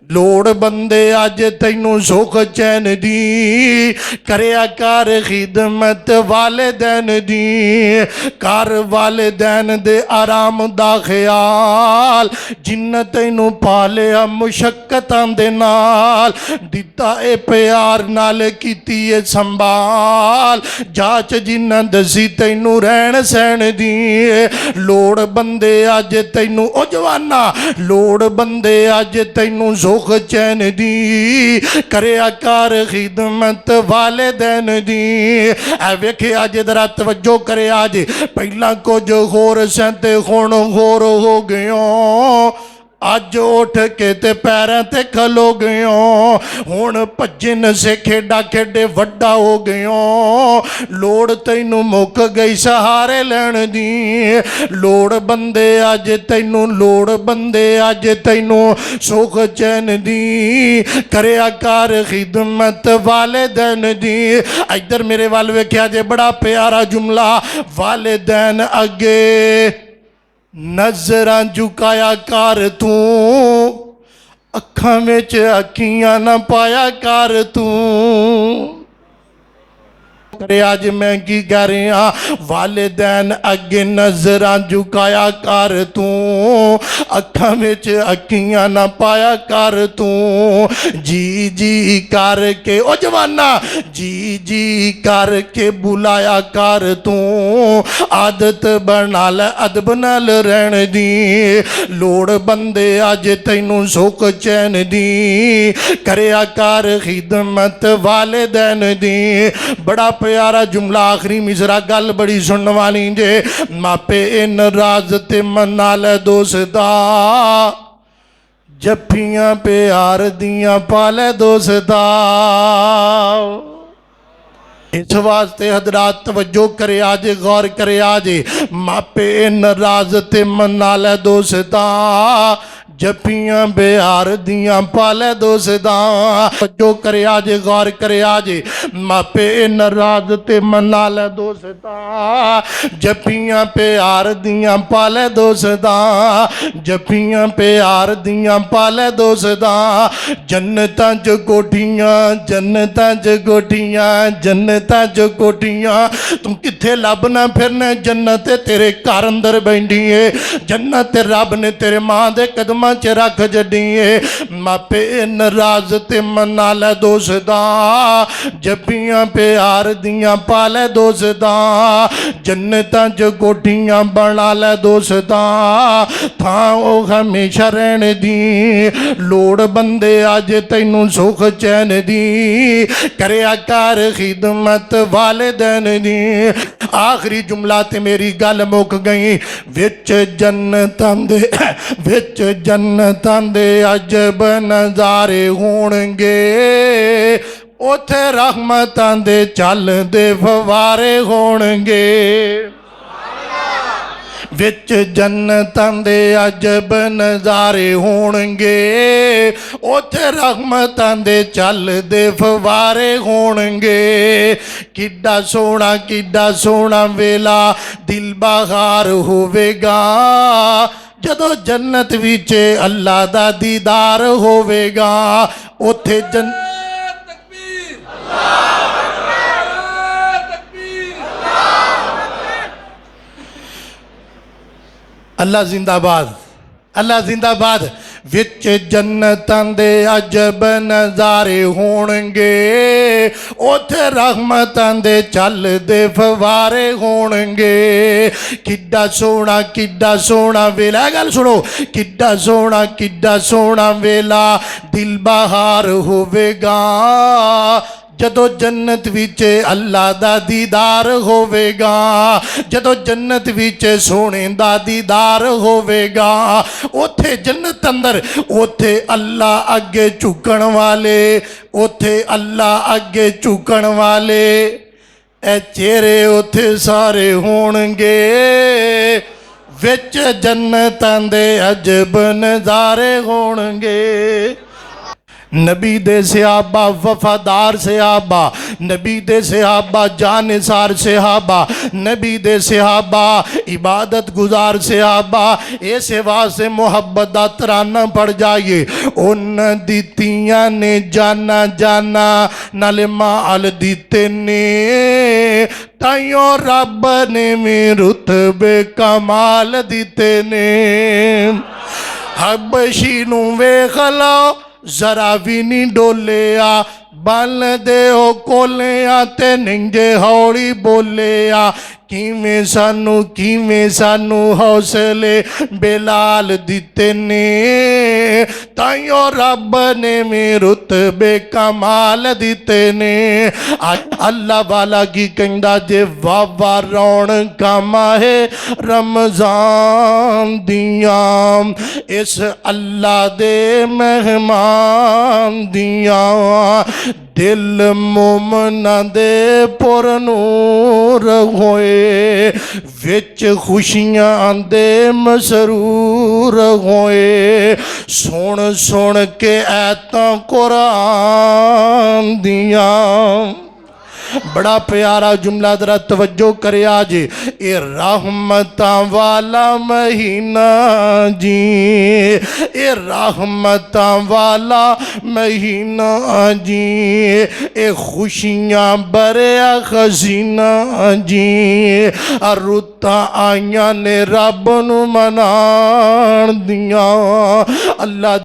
लोड़ बंदे अज तैनू सुख चैन दी, करया कर खिदमत वालिदैन दी, कर वालिदैन दे आराम दा ख्याल, जिन्ना तैनू पालिया मुशक्कतां दे नाल, दिता ए प्यार नाल कीती ए संभाल, जाच जिन्ना दसी तैनू रहन सहन दी। लोड़ बंदे अज तैनू ओ जवाना, लोड़ बंदे अज तैनू सुख चैन दी, करया कर खिदमत वालिदैन दी। ऐ वेखे अज जरा तवज्जो करे, अज पहला कुछ होर सन ते हुण होर हो गयो, अज उठ के ते पैरों ते खलो गयो, हुण भजन से खेडा खेडे वड्डा हो गयो। लोड़ तैनू मुक गई सहारे लैण दी, लोड़ बंदे अज तैनू, लोड़ बंदे अज तैनू सुख चैन दी, करया कर खिदमत वालिदैन दी। इधर मेरे वाल वेख्या जे बड़ा प्यारा जुमला, वालिदैन अगे नजरां झुकाया कर तू, अखां विच अखियां ना पाया कर तू। अज मैं की कह रहा, वालिदैन अगे नजरां झुकाया कर तू, अखां विच अखियां ना पाया कर तू। जी जी करके ओ जवाना, जी जी करके बुलाया कर तू, आदत बना ले अदब नाल रहन दी। लोड़ बंदे अज तैनू सुख चैन दी, करया कर खिदमत वालिदैन दी। बड़ा प्यारा जुमला आखिरी मिसरा, गल बड़ी सुनने वाली जे। मापे इन राज ते मना ले दोस्ता, जफ्फियां प्यार दियां पाले दोस्ता। इस वास्ते हजरात तवज्जो करे, आज गौर करे, आज मापे इन राज ते मना ले दोस्ता, जफ्फियां बिहार दियां पाले दोस्ता। जो करे आज गौर करे, आज मापे इन राज ते मना ले दोस्ता, जफ्फियां प्यार दियां पाले दोस्ता, जफ्फियां प्यार दियां पाले दोस्ता। जन्नतां च कोठियां, जन्नतां च कोठियां, जन्नतां च कोठियां, तुम किथे लभना फिरना, जन्नत तेरे घर अंदर बैठी है, जन्नत रब ने तेरे मां दे कदम च रख जड़िए। मापे नाराज ते मना ले दोस्ता, जफ्फियां प्यार दियां पाले दोस्ता, जन्नतां च कोठियां बना ले दोस्ता, थां ओ हमेशा रहने दी। लोड़ बंदे अज तैनू सुख चैन दी, करया कर खिदमत वालिदैन दी। आखिरी जुमला ते मेरी गल मुक गई। विच जन्नतां दे, विच जन्नतां दे अजब नज़ारे होणगे, उथे रहमतां दे चलदे फवारे होणगे। विच जन्नतां दे अजब नज़ारे होणगे, उथे रहमतां दे चलदे फवारे होणगे। किड्डा सोहना वेला दिल बहार होवेगा, जदों जन्नत विच अल्लाह दा दीदार होवेगा। उथे अल्लाह जिंदाबाद, अल्लाह जिंदाबाद। विच जन्नतां दे अजब नज़ारे होणगे, उथे रहमतां दे चलदे फवारे होणगे। किड्डा सोहना वेला, गल सुनो, किड्डा सोहना वेला दिल बहार होवेगा, जदों जन्नत विच अल्लाह दा दीदार होवेगा, जदों जन्नत विच सोने दा दीदार होवेगा। उथे जन्नत अंदर, उथे अल्लाह अगे झुकण वाले, उथे अल्लाह अगे झुकण वाले, ए चेहरे उथे सारे होणगे। विच जन्नतां दे अजब नज़ारे होणगे। نبی دے صحابہ وفادار صحابہ، نبی دے صحابہ جانثار صحابہ، نبی دے صحابہ عبادت گزار صحابہ، ایسے واسے محبت دا ترانہ پڑ جائیے۔ ان دیتیاں نے جانا جانا نال مال دیتے نے، تائیوں رب نے میں رتبے کمال دیتے نے۔ حبشی نو ویکھ لو ذرا بھی نہیں ڈولیا، بن دے ہو کولیا تے ننجے ہوڑی بولیا، کیویں سانو حوصلے بلال دیتے نے، تائیوں رب نے میں رتبے کمال دیتے نے۔ اللہ والا کی کہندا جے واہ رونقاں ماہ رمضان دیاں، اس اللہ دے مہمان دیاں، دل مومناں دے پر نور ہوئے، وچ خوشیاں دے مسرور ہوئے، سن کے ایتاں قرآن دیاں۔ بڑا پیارا جملہ ذرا توجہ کرے آج، اے رحمتاں والا مہینہ جی، اے رحمتاں والا مہینہ جی، اے خوشیاں بریا خزینہ جی، رتاں آئیاں نے رب نو منان دیاں۔ اللہ